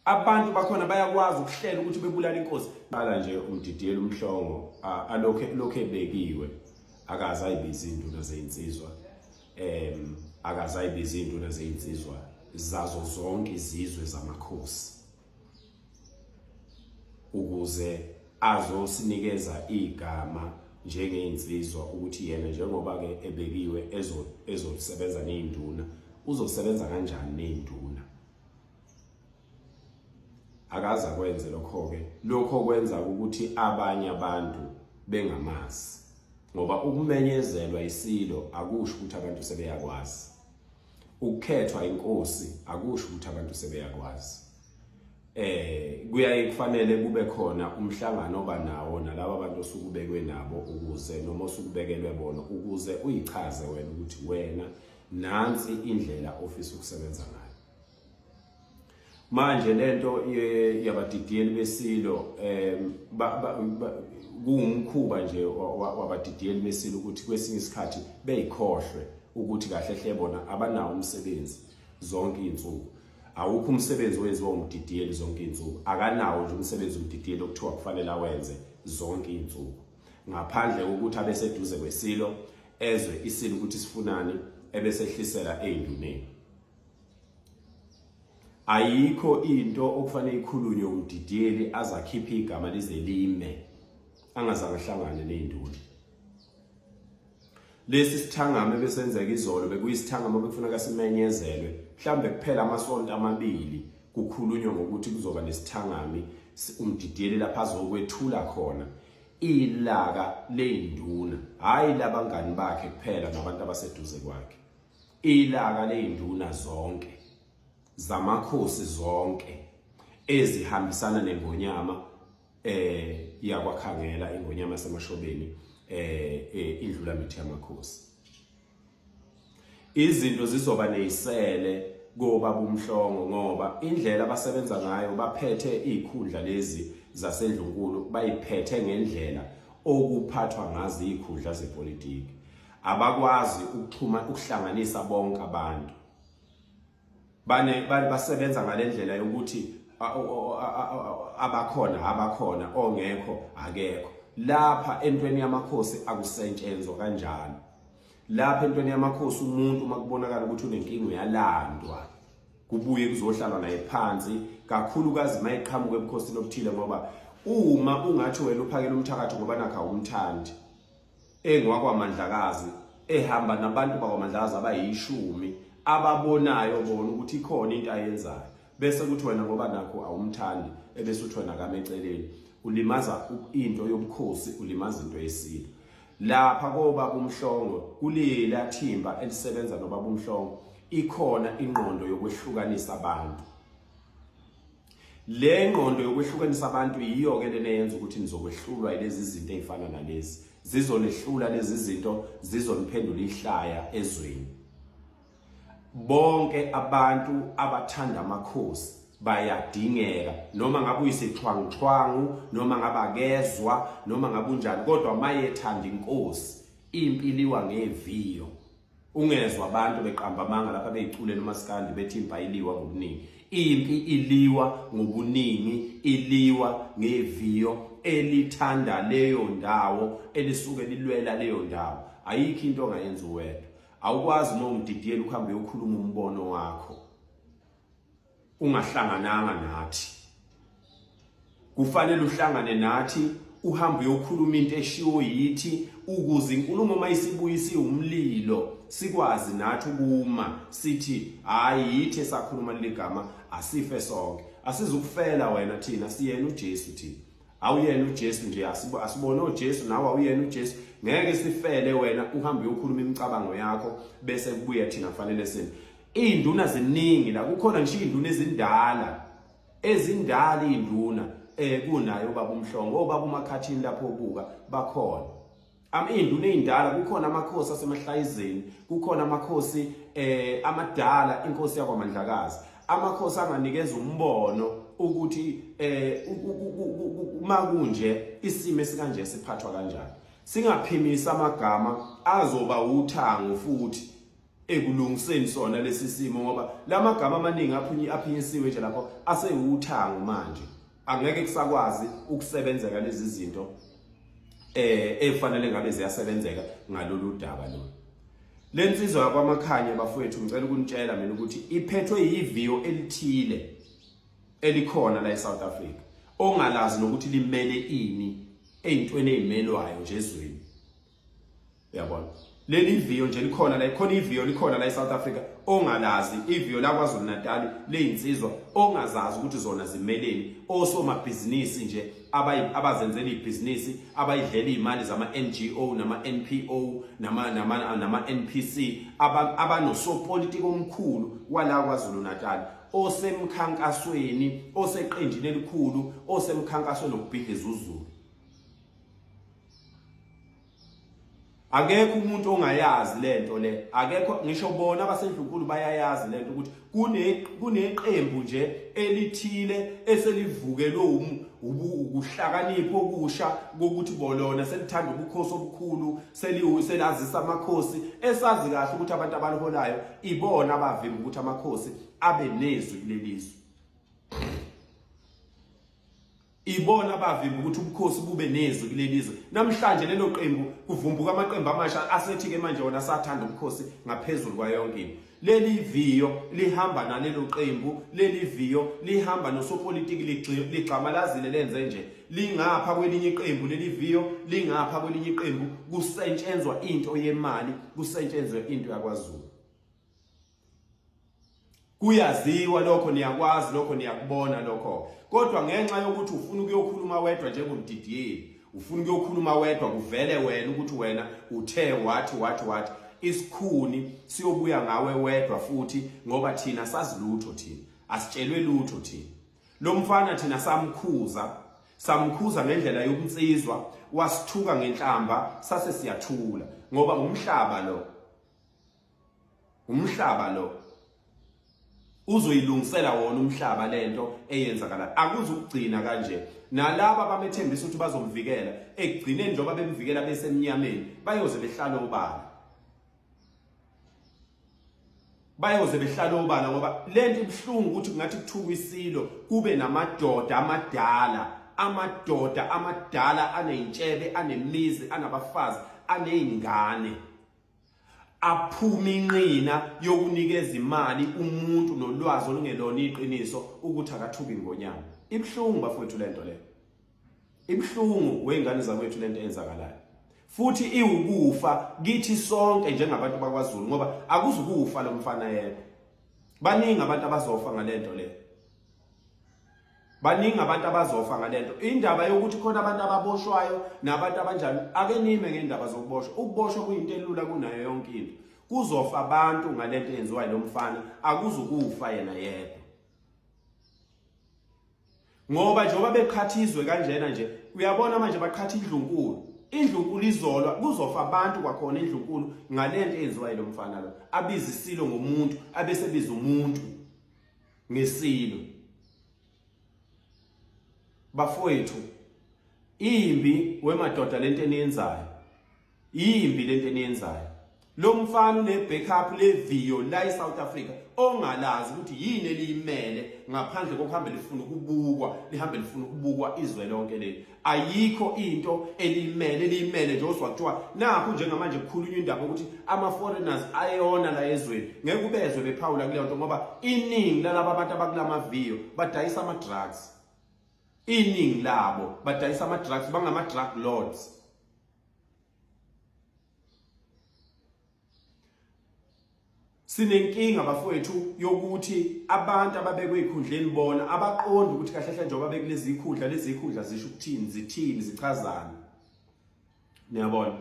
abantu bakhona bayakwazi ukuhlela ukuthi bebulala inkosi bala nje umdidiyela umhlongo alokho ebekiwe akaze ayibiza induna zezinsizwa akaze ayibiza induna zezinsizwa zazo zonke izizwe zamakhosi ukuze azosinikeza igama njengeinsizwa ukuthi yena njengoba ke ebekiwe ezosebenza neinduna uzosebenza kanjani neinduna akaza kwenze lokho kwenza ukuthi abanye abantu bengamazi ngoba ukumenyezelwa isilo akusho ukuthi abantu sebeyakwazi ukukhethwa inkosi akusho ukuthi abantu sebeyakwazi kuyaye kufanele kube khona umhlangano obanawo nalabo abantu osukubekwe nabo ukuze noma osukubekelwe bona ukuze uyichaze wena ukuthi wena nansi indlela ofisa ukusebenza ngayo manje lento yabadidiyeli besilo kuwumkhuba nje wabadidiyeli besilo ukuthi kwesinye isikhathi beyikhohlwe ukuthi kahle hle bona abanawo umsebenzi zonke izinsuku awukho umsebenzi wenziwa umdidiyeli zonke izinsuku akanawo nje umsebenzi umdidiyeli okuthiwa kufanele awenze zonke izinsuku ngaphandle kokuthi abeseduze kwesilo ezwe isilo ukuthi sifunani ebesehlisela einduneni ayikho into okufanele ikhulunywe umdidiyeli azakhipha igama lizelime angazange ahlangane neinduna lesi sithangame besenzeka izolo bekuyisithangame bekufuneka simenyezelwe mhlambe kuphela amasonto amabili kukhulunywa ngokuthi kuzoba nesithangami umdidiyeli lapha azokwethula khona ilaka leinduna hayi labangani bakhe kuphela nabantu abaseduze kwakhe ilaka leinduna zonke zamakhosi zonke ezihambisana nengonyama yakwakhangela ingonyama semashobeni indlula mithi yamakhosi izinto zizoba nezisele kobaba uMhlongo ngoba indlela abasebenza ngayo baphethe izikhundla lezi zasendlunkulu bayiphethe ngendlela okuphathwa ngazi izikhundla zepolitiki abakwazi ukuhlanganisa bonke abantu basebenza ngalendlela yokuthi abakhona ongekho akekho lapha entweni yamakhosi akusentshenzwa kanjalo lapha entweni yamakhosi umuntu makubonakala ukuthi unenkinga uyalandwa kubuye kuzohlalwa naye phansi kakhulukazi mayiqhamuka ebukhosini obuthile ngoba uma ungathi wena uphakela umthakatho ngoba nakha umthandi engwakwamandlakazi ehamba nabantu bakwamandlakazi abayishumi ababonayo bona ukuthi ikhona into ayenzayo bese kuthi wena ngoba nakho awumthandi ebese uthi wena kameceleni ulimaza into yobukhosi ulimaza into yesilo lapha kobaba uMhlongo kulela thimba elisebenza nobaba uMhlongo ikhona ingqondo yokwehlukanisa abantu le ngqondo yokwehlukanisa abantu yiyo ke lena yenza ukuthi nizokwehlulwa lezi zinto ezifana nalezi zizolehlula lezi zinto zizoniphendula ihlaya ezweni bonke abantu abathanda amakhosi bayadingeka noma ngabe uyisithwangthwangu noma ngabakezwa noma ngabunjani kodwa mayethanda inkosi impiliwa ngeviyo ungezwa abantu beqamba amanga lapha beyicule nomaskandi bethi impa iliwa ngobuningi impi iliwa ngobuningi iliwa ngeviyo elithanda leyo ndawo elisuke lilwela leyo ndawo ayikho into ongayenza uwedwa awukwazi uma umdidiyeli ukuhambe uyokhuluma umbono wakho ungahlangananga nathi kufanele uhlangane nathi uhambe uyokhuluma into eshiwo yithi ukuze inkulumo mayisibuyisa umlilo sikwazi nathi ukuma sithi hayi yithi esakhuluma ligama asife sonke asizukufela wena thina siyena uJesu thina awuyena uJesu nje asibone uJesu nawe awuyena uJesu ngeke sifele wena uhambe uyokhuluma imicabango yakho bese kubuya thina kufanele sini induna ziningi la kukhona nje induna ezindala induna kunayo baba uMhlongo obaba uMakhathini lapho obuka bakhona induna ezindala kukhona amakhosi asemahlayizeni kukhona amakhosi amadala inkosi yakwaMandlakazi amakhosi anganikeza umbono ukuthi makunje isimo esikanje siphathwa kanjani singaphimisa amagama azoba uthango futhi ekulungiseni sona lesi simo ngoba lamagama amaningi aphinyisiwe nje lapho aseyuthango manje angeke kusakwazi ukusebenzeka lezi zinto efanele ngabe ziyasebenzeka ngalolu daba lo. Lensizwa yakwamakhanya bafowethu ngicela ukunitshela mina ukuthi iphethwe yiviyo elithile elikhona la eSouth Africa ongalazi nokuthi limele ini ezintweni ezimelwayo nje ezweni. Uyabona? Leli viyo nje likhona la, ikhona iviyo likhona la eSouth Africa ongalazi, iviyo la KwaZulu Natal leyinsizwa ongazazi ukuthi zona zimeleni, osomabhizinisi nje abazenzela ibhizinisi abayidlela imali zama NGO nama NPO nama NPC abanosopolitiki omkhulu wala KwaZulu Natal osemkhankasweni oseqenjini elikhulu osemkhankasweni okubhidliza uZulu. Akekho umuntu ongayazi lento le, akekho ngisho bona abasendlunkulu bayayazi lento ukuthi kuneqembu nje elithile eselivuke lo ukuhlakanipha okusha kokuthi bolona selithanda ubukhosi obukhulu selazisa amakhosi esazi kahle ukuthi abantu abaliholayo ibona abavimba ukuthi amakhosi abe nezwi lelizwe. Ibona bavimba ukuthi ubukhosi bube nezwi kulelizwe. Namhlanje lelo qembu kuvumbuka amaqembu amasha asethi ke manje wona sathanda ubukhosi ngaphezulu kwa yonke into. Leli viyo lihamba nalelo qembu, leli viyo lihamba nosopolitiki ligcamalazile lenze nje. Lingapha kwelinye iqembu leli viyo, lingapha kwelinye iqembu kusetshenzwa into yemali, kusetshenzwe into yakwaZulu. Kuyaziwa lokho, niyakwazi lokho, niyakubona lokho. Kodwa ngenxa yokuthi ufuna ukuyokhuluma wedwa njengomdidiyeli, ufuna ukuyokhuluma wedwa kuvele wena ukuthi wena uthe wathi isikhuni siyobuya ngawe wedwa futhi ngoba thina sazi lutho, thina asitshelwe lutho. Thina lo mfana thina samkhuza ngendlela yokunsizwa, wasithuka ngenhlamba sase siyathula ngoba umhlaba lo uzoyilungisela wona umhlaba lento eyenzakala. Akuzukugcina kanje. Nalaba bamethembisa ukuthi bazomvikela, ekugcineni njengoba bemvikela besemnyameni bayoze behlala obala. Ngoba lento ibhlungu ukuthi kungathi kuthuka isilo kube namadoda amadala aneyintshebe, anemizi, anabafazi, anezingane aphuma inqina yokunikeza imali umuntu nolwazi olungelona iqiniso ukuthi akathuki ngonyama. Ibhlungu bafowethu lento le. Ibhlungu weingane zakwethu lento eyenzakalayo. Futhi iwukufa kithi sonke njengabantu bakwaZulu ngoba akuzukufa lo mfana yedwa. Baningi abantu abazofa ngalento le. Baningi abantu abazofa ngalento. Indaba yokuthi khona abantu ababoshwayo nabantu abanjani, ake nime ngendaba zokuboshwa. Ukuboshwa kuyinto elula kunayo yonke into. Kuzofa abantu ngalento eyenziwa lo mfana, akuzukufa yena yedwa. Ngoba njengoba beqhathizwe kanjena nje, uyabona manje baqhatha indlunkulu izolwa, kuzofa abantu kwakhona indlunkulu ngalento eyenziwa lo mfana lo. Abiza isilo ngomuntu, abesebiza umuntu ngesilo. Bafowethu, imbi wemadoda lento eniyenzayo. Imbi lento eniyenzayo. Lo mfana une-backup leviyo la eSouth Africa ongalazi ukuthi yini eliyimele ngaphandle kokuhamba lifuna ukubukwa izwe lonke leli. Ayikho into eliyimele nje oswa kuthiwa nakho njengamanje kukhulunywa indaba ukuthi ama-foreigners ayona la ezweni. Ngeke kubezwe bephawula kuleyo nto ngoba iningi lalabo abantu abakulamaviyo badayisa ama-drugs. Iningi labo badayisa ama-drugs, bangama-drug lords. Sinenkinga bafowethu yokuthi abantu ababekwe ikhundleni bona abaqonda ukuthi kahle kahle njengoba bekulezi ikhundla zisho ukuthini, zithini, zichazana. Niyabona?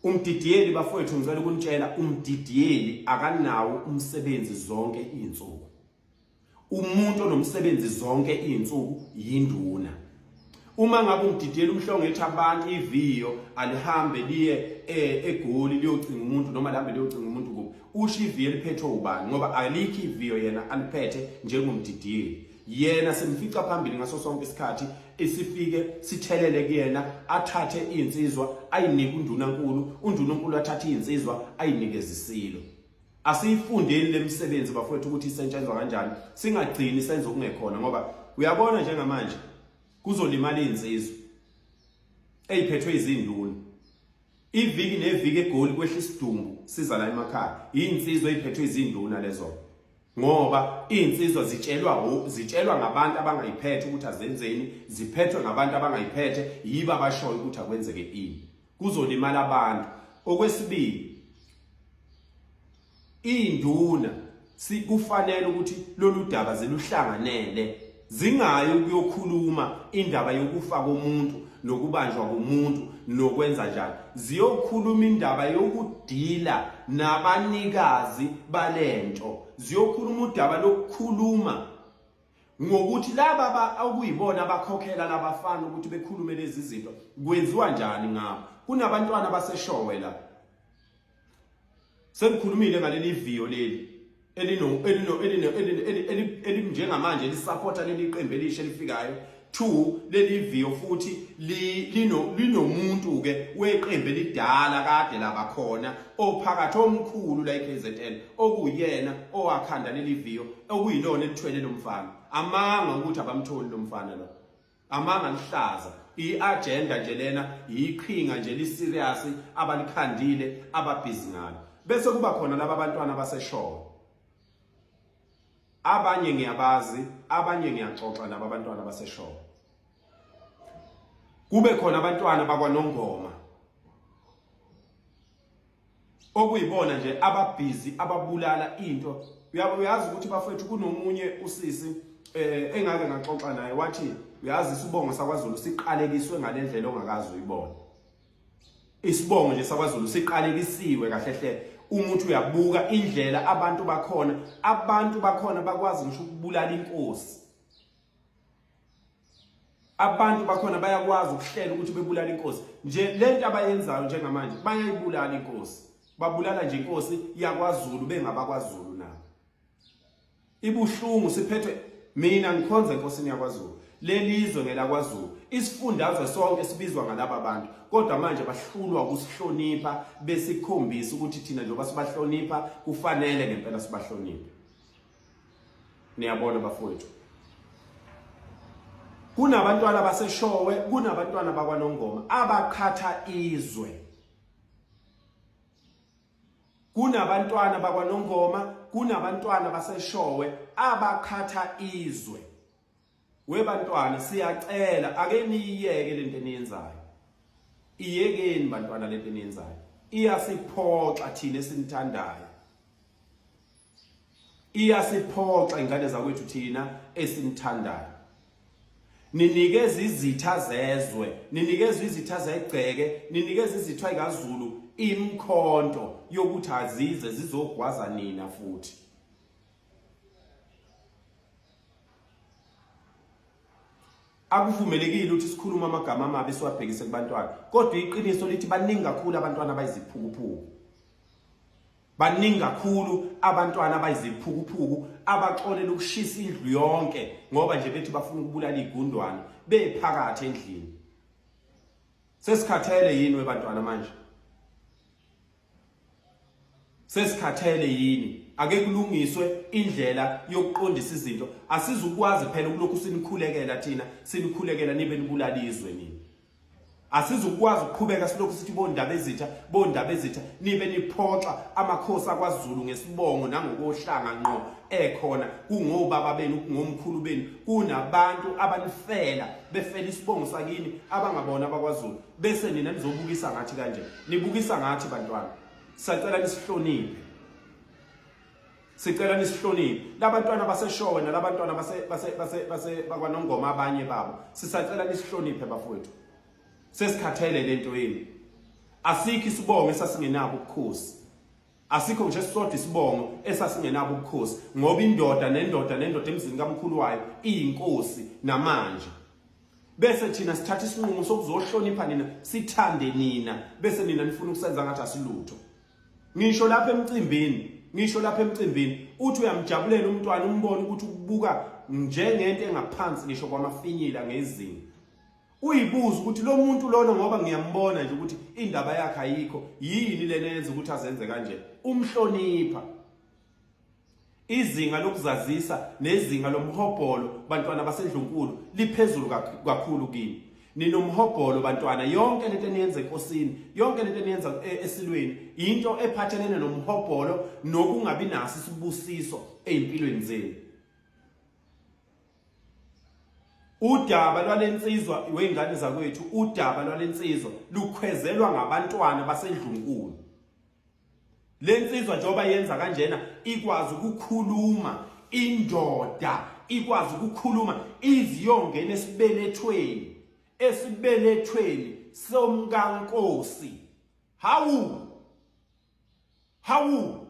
Umdidiyeli bafowethu ngicela ukunitshela, umdidiyeli akanawo umsebenzi zonke izinsuku. Umuntu onomsebenzi zonke izinsuku yinduna. Uma ngabe umdidiyeli umhlongethe abantu iviyo alihambe liye eGoli liyocinga umuntu noma lihambe liyocinga umuntu kuphi, usho iviyo liphethwe ubani ngoba alikho iviyo yena aliphethe njengomdidiyeli. Yena simfica phambili ngaso sonke isikhathi, isifike sithelele kuyena, athathe insizwa ayinike undunankulu athatha insizwa ayinikeze isilo. Asiyifundeni lemsebenzi bafowethu ukuthi isetshenzwa kanjani, singagcini senze okungekhona ngoba uyabona njengamanje kuzolimala insizwa eyiphethwe izinduna. Iviki neviki eGoli kwehla isidumbu siza la emakhaya, insizwa eyiphethwe izinduna lezo. Ngoba insizwa zitshelwa ngabantu abangayiphethe ukuthi azenzeni, ziphethwe ngabantu abangayiphethe, yiba abashoyo ukuthi akwenzeke ini. Kuzolimala abantu. Okwesibili, induna kufanele ukuthi lolu daba ziluhlanganele, zingayi ukuyokhuluma indaba yokufa komuntu nokubanjwa komuntu nokwenza njalo. Ziyokhuluma indaba yokudila nabanikazi balento. Ziyokhuluma udaba lokukhuluma ngokuthi laba okuyibona abakhokhela labafana ukuthi bekhulume lezi zinto kwenziwa njani ngabo. Kunabantwana baseshowe la. Sengikhulumile ngaleli video leli elinjengamanje lisupporta leli qembu elisha elifikayo. 2 leli video futhi linomuntu ke weqembu elidala kade labakhona ophakathi omkhulu la eKZN okuyena owakhanda leli video okuyilona elithwele lomfana. Amanga ukuthi abamtholi lomfana lo. Amanga lihlaza. I-agenda nje lena yiqhinga nje liserious abalikhandile ababhizi ngalo. Bese kuba khona laba bantwana baseshowe. Abanye ngiyabazi, abanye ngiyaxoxa naba bantwana baseshowe. Kube khona abantwana bakwaNongoma okuyibona nje ababhizi ababulala into. Uyazi ukuthi bafethu kunomunye usisi engake ngaxoxa naye wathi uyazi isibongo sakwaZulu siqalekiswe ngalendlela ongakazi uyibona. Isibongo nje sakwaZulu siqalekisiwe kahle hle. Umuntu uyabuka indlela abantu bakhona bakwazi ngisho ukubulala inkosi. Abantu bakhona bayakwazi ukuhlela ukuthi bebulala inkosi. Nje lento abayenzayo njengamanje bayayibulala inkosi. Babulala nje inkosi yakwaZulu bengabakwaZulu nabo. Ibuhlungu siphethwe mina ngikhonza inkosini yakwaZulu. Lelizwe ngelakwaZulu. Isifundazwe sonke sibizwa ngalaba bantu. Kodwa manje bahlulwa ukusihlonipha besikhombisa ukuthi thina njengoba sibahlonipha kufanele ngempela sibahloniphe. Niyabona bafowethu. Kunabantwana baseshowe, kunabantwana bakwaNongoma abaqhatha izwe. Kunabantwana bakwaNongoma, kunabantwana baseshowe abaqhatha izwe. Webantwana siyacela ake niyeke lento eniyenzayo. Iyekeni bantwana lento eniyenzayo. Iyasiphoxa thina esinithandayo. Iyasiphoxa ingane zakwethu thina esinithandayo. Ninikeza izitha zezwe, ninikeza izitha zegceke, ninikeza izitha ikaZulu imkhonto yokuthi azize zizogwaza nina futhi. Akuvumelekile ukuthi sikhuluma amagama amabi siwabhekise kubantwana. Kodwa iqiniso lithi baningi kakhulu abantwana abayiziphukuphuku. Baningi kakhulu abantwana abayiziphukuphuku abaxolela ukushisa indlu yonke ngoba nje bethi bafuna ukubulala igundwane bephakathi endlini. Sesikhathele yini webantwana manje? Sesikhathele yini? Ake kulungiswe indlela yokuqondisa izinto. Asizukwazi phela ukulokhu sinikhulekela thina, sinikhulekela nibe nibulalizwe nini. Asizukwazi ukuqhubeka silokhu sithi bondaba ezitha nibe niphoxa amakhosi akwaZulu ngesibongo nangokohlanga ngqo ekhona kungobaba benu ngomkhulu benu. Kunabantu abanifela befela isibongo sakini abangabona abakwaZulu. Bese nina nizobukisa ngathi kanje. Nibukisa ngathi bantwana. Sicela nisihloniphe. Sicela nisihloniphe. Labantwana baseshowe nalabantwana bakwaNongoma abanye babo. Sisacela nisihloniphe bafowethu. Sesikhathele lento yini. Asikho isibongo esasingenabo ubukhosi. Asikho nje sisodwa isibongo esasingenabo ubukhosi ngoba indoda emzini kaMkhulu wayo iyinkosi namanje. Bese thina sithatha isinqumo sokuzohlonipha nina, sithande nina, bese nina nifuna ukusenza ngathi asilutho. Ngisho lapha emcimbini uthi uyamjabulela umntwana umbone ukuthi ukubuka njengento engaphansi ngisho kwamafinyila ngezinga. uyibuza ukuthi lo muntu lona ngoba ngiyambona nje ukuthi indaba yakhe ayikho yini lena yenza ukuthi azenze kanje, umhlonipha. Izinga lokuzazisa nezinga lomhobholo bantwana baseNdlunkulu liphezulu kakhulu kini. Ninomhobholo bantwana, yonke lento eniyenza enkosini, yonke lento eniyenza esilweni into ephathelene nomhobholo nokungabi naso isibusiso ezimpilweni zenu. Udaba lwalensizwa wengane zakwethu, udaba lwalensizwa lukhwezelwa ngabantwana baseNdlunkulu. Lensizwa njoba yenza kanjena ikwazi ukukhuluma, indoda ikwazi ukukhuluma iziyongena esibelethweni somkaNkosi. Hawu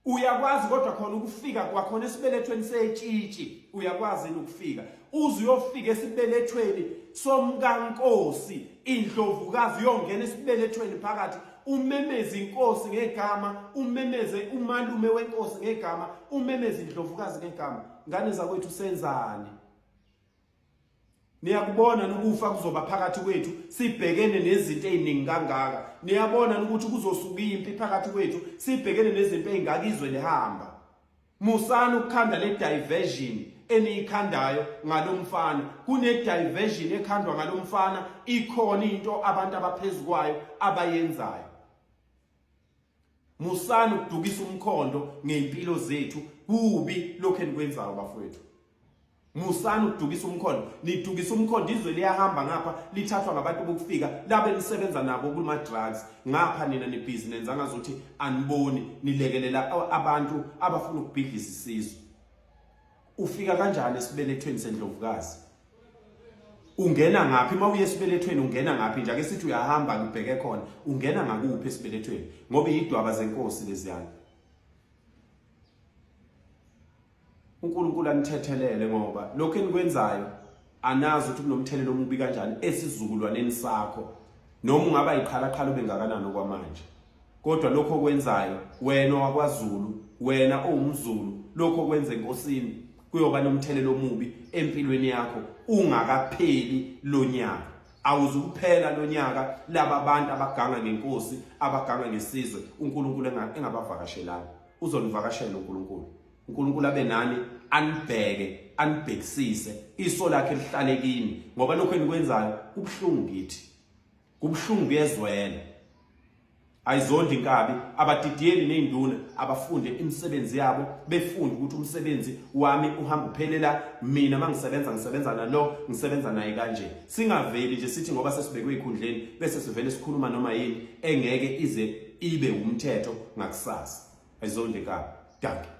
uyakwazi kodwa khona ukufika kwakhona esibelethweni setshitshi, uyakwazi ukufika uze uyofika esibelethweni somkaNkosi, indlovukazi yongena esibelethweni phakathi, umemeze inkosi ngegama, umemeze umalume wenkosi ngegama, umemeze indlovukazi ngegama. Ngane zakwethu senzani? Niyakubona ukufa kuzoba phakathi kwethu sibhekene nezinto eziningi kangaka. Niyabona ukuthi kuzosuka impi phakathi kwethu sibhekene nezinto ezingakizwe lehamba. Musana ukukhanda le diversion eniyikhandayo ngalomfana. Kune diversion ekhandwa ngalomfana, ikhona into abantu abaphezukwayo abayenzayo. Musana ukudukisa umkhondo ngempilo zethu, kubi lokho enikwenzayo bafowethu. Musana ukudukisa umkhondo, nidukisa umkhondo izwe liyahamba ngapha lithathwa ngabantu bokufika labe nisebenza nabo kuma drugs. Ngapha nina nebusiness angazothi aniboni, nilekelela abantu abafuna ukubhidliza isizwe. Ufika kanjani esibelethweni seNdlovukazi? Ungena ngaphi mawuye esibelethweni? Ungena ngaphi nje ake sithi uyahamba ngibheke khona, ungena ngakuphi esibelethweni? Ngoba idwaba zenkosi leziyana. uNkulunkulu anithethelele ngoba lokho enikwenzayo anazi ukuthi kunomthelelo omubi kanjani esizukulwaneni sakho, noma ungaba iqhalaqhala bengakanani okwamanje. Kodwa lokho okwenzayo wena wakwaZulu, wena owumZulu, lokho okwenza enkosini kuyoba nomthelelo omubi empilweni yakho ungakapheli lo nyaka. Awuzukuphela lo nyaka laba abantu abaganga ngenkosi, abaganga ngesizwe uNkulunkulu engabavakashelanga. Uzonivakashela uNkulunkulu. uNkulunkulu abe nani, anibheke, anibhekisise, iso lakhe lihlale kini, ngoba lokho enikwenzayo kubhlungu kithi, kubhlungu kuyezwela. Ayizondi inkabi, abadidiyeli nezinduna abafunde imisebenzi yabo, befunde ukuthi umsebenzi wami uhamba uphelela, mina mangisebenza nalo, ngisebenza naye kanje. Singaveli nje sithi ngoba sesibekwe ekhundleni bese sivele sikhuluma noma yini engeke ize ibe umthetho ngakusasa. Ayizondi inkabi. Danke.